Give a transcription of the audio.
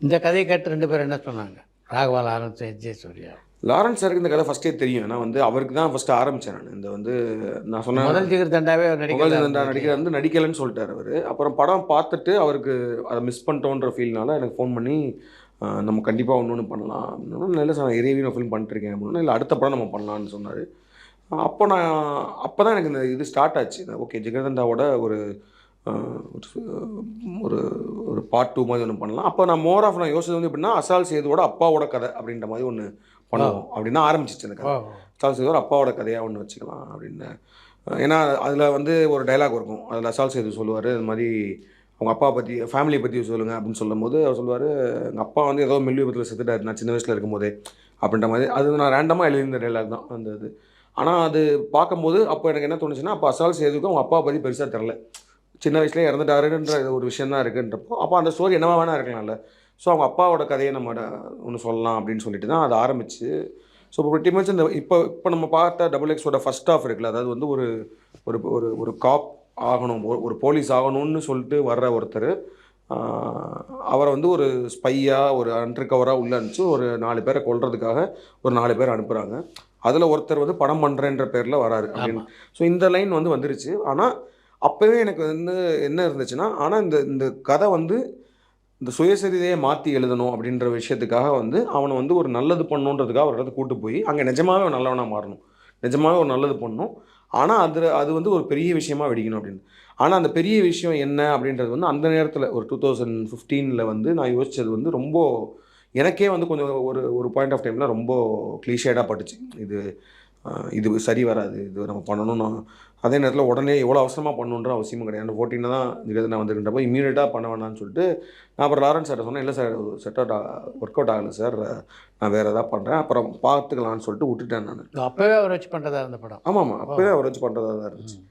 இந்த கதையை கேட்டு 2 பேரும் என்ன சொன்னாங்க? ராகவா லாரன்ஸ், எஸ்.ஜே. சூர்யா. லாரன்ஸ் சாருக்கு இந்த கதை ஃபஸ்ட்டே தெரியும். ஏன்னா வந்து அவருக்கு தான் ஃபஸ்ட்டு ஆரம்பிச்சேன் நானு. இந்த வந்து நான் சொன்னேன் முதல் ஜிகர் தண்டாவே அவர் புகழ் நடிக்கிறதா ஜெயந்தா இருந்தது நடிக்கிற இல்லையா? வந்து நடிக்கலைன்னு சொல்லிட்டாரு அவரு. அப்புறம் படம் பார்த்துட்டு அவருக்கு அத மிஸ் பண்ணிட்டோன்ற ஃபீல்னால எனக்கு ஃபோன் பண்ணி, நம்ம கண்டிப்பா ஒண்ணு பண்ணலாம் அப்படின்னோன, இல்ல சார் நான் ஏற்கனவே நான் ஃபிலிம் பண்ணிட்டுருக்கேன் அப்படின்னோன, இல்ல அடுத்த படம் நம்ம பண்ணலாம்னு சொன்னாரு. அப்போ நான் அப்ப தான் எனக்கு இந்த இது ஸ்டார்ட் ஆச்சு. ஓகே ஜிகர்தண்டாவோட ஒரு அ ஒரு ஒரு பார்ட் 2 மாரி ஒண்ணு பண்ணலாம். அப்ப நான் மோர் ஆஃப் நான் யோசிச்சது வந்து எப்படின்னா, அசால் சேதுவோட அப்பாவோட கதை அப்படின்ற மாரி ஒண்ணு ஓ! பண்ணுவோம். அப்படின்னு தான் ஆரம்பிச்சுச்சு அந்த ஓ! கதை. அசால் சேதுவோட அப்பாவோட கதையா ஒண்ணு வச்சுக்கலாம் அப்படின்னு. ஏன்னா, அதில வந்து ஒரு டயலாக் இருக்கும். அதில அசால் சேது சொல்லுவாரு, இது மாரி அவங்க அப்பா பத்தி, ஃபேமிலிய பத்தி சொல்லுங்க அப்படின்னு சொல்லும்போது, அவர் சொல்லுவாரு, எங்க அப்பா வந்து ஏதோ மில் விபத்துல செத்துட்டாரு நான் சின்ன வயசுல இருக்கும்போதே, அப்படின்ற மாரி. அது நான் ரேண்டமா எழுதியிருந்த டயலாக் தான் அந்த இது. ஆனா, அது பார்க்கும்போது அப்ப எனக்கு என்ன தோணுச்சுன்னா, அப்ப அசால் சேதுக்கும் அவங்க அப்பாவ பத்தி பெருசா தெரியல. சின்ன வயசுலயே இறந்துட்டாருன்ற ஒரு விஷயம் தான் இருக்குன்றப்போ, அப்ப அந்த ஸ்டோரி என்னவா வேணா இருக்கலாம்ல. ஸோ அவங்க அப்பாவோட கதைய நம்ம ஒண்ணு சொல்லலாம் அப்படின்னு சொல்லிட்டு தான் அது ஆரம்பிச்சு. ஸோ பிரிட்டி மச் இந்த இப்ப இப்ப நம்ம பார்த்த டபுள் எக்ஸோட ஃபர்ஸ்ட் ஹால்ஃப் இருக்குல்ல, அதாவது வந்து ஒரு ஒரு ஒரு ஒரு காப் ஆகணும், ஒரு போலீஸ் ஆகணும்னு சொல்லிட்டு வர்ற ஒருத்தரு, ஆ அவர வந்து ஒரு ஸ்பையா, ஒரு அண்டர் கவரா உள்ள அனுப்பிச்சு ஒரு 4 பேர கொல்றதுக்காக ஒரு 4 பேர அனுப்புறாங்க. அதுல ஒருத்தர் வந்து படம் பண்றேன்ற பேர்ல வராரு அப்படின்னு. ஆமா. ஸோ இந்த லைன் வந்து வந்துருச்சு. ஆனா, அப்பவே எனக்கு வந்து என்ன இருந்துச்சுன்னா, ஆனா இந்த இந்த கதை வந்து இந்த சுயசரிதைய மாத்தி எழுதணும் அப்படின்ற விஷயத்துக்காக வந்து, அவன வந்து ஒரு நல்லது பண்ணணுன்றதுக்காக ஒரு இடத்துக்கு கூட்டு போய், அங்க நிஜமாவே அவன் நல்லவனா மாறணும். நிஜமாவே ஒரு நல்லது பண்ணணும். ஆனா, அது வந்து ஒரு பெரிய விஷயமா வெடிக்கணும் அப்படின்னு. ஆனா, அந்த பெரிய விஷயம் என்ன அப்படின்றது வந்து அந்த நேரத்தில ஒரு 2015ல வந்து நான் யோசிச்சது வந்து ரொம்ப எனக்கே வந்து கொஞ்சம் ஒரு ஒரு பாயிண்ட் ஆஃப் டைம்ல ரொம்ப கிளிஷேடா பட்டுச்சு. இது இது சரி வராது. இது நம்ம பண்ணணும்னா அதே நேரத்தில உடனே எவ்வளோ அவசரமா பண்ணணுன்ற அவசியமும் கிடையாது. அந்த 14ல தான் நிவேதனா வந்திருக்கின்றப்போ இம்மீடியட்டா பண்ண வேணாம்னு சொல்லிட்டு, நான் அப்புறம் லாரன்ஸ் சார்ட்ட சொன்னேன். "இல்ல sir set out work out ஆகல சார். நான் வேற ஏதாவது பண்றேன். அப்புறம் பார்த்துக்கலாம்னு" சொல்லிட்டு விட்டுட்டேன் நானு. அப்பவே அவர வச்சு பண்றதா இருந்த படம். ஆமாமா. ஓ! அப்பவே அவர வச்சு பண்றதா தான் இருந்துச்சு. ம்.